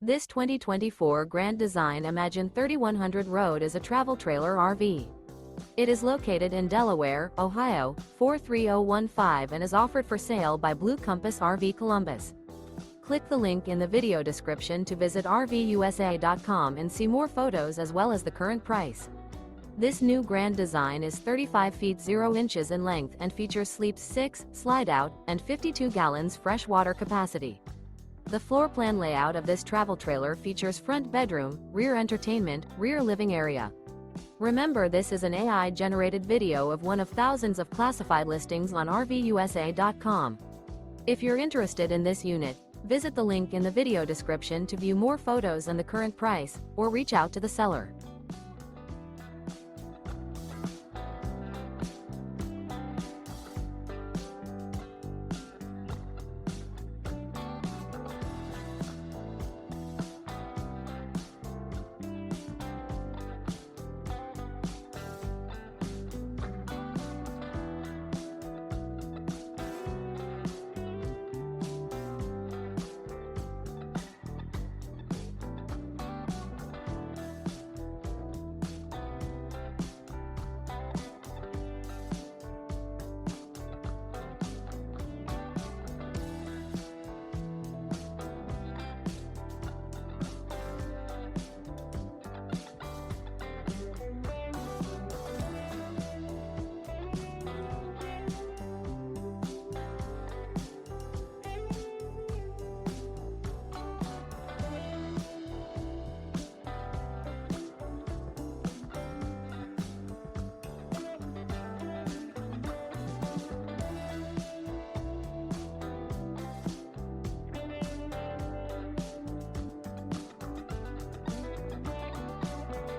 This 2024 Grand Design Imagine 3100 Road is a travel trailer RV. It is located in Delaware, Ohio, 43015 and is offered for sale by Blue Compass RV Columbus. Click the link in the video description to visit RVUSA.com and see more photos as well as the current price. This new Grand Design is 35 feet 0 inches in length and features sleeps 6, slide-out, and 52 gallons fresh water capacity. The floor plan layout of this travel trailer features front bedroom, rear entertainment, rear living area. Remember, this is an AI-generated video of one of thousands of classified listings on RVUSA.com. If you're interested in this unit, visit the link in the video description to view more photos and the current price, or reach out to the seller.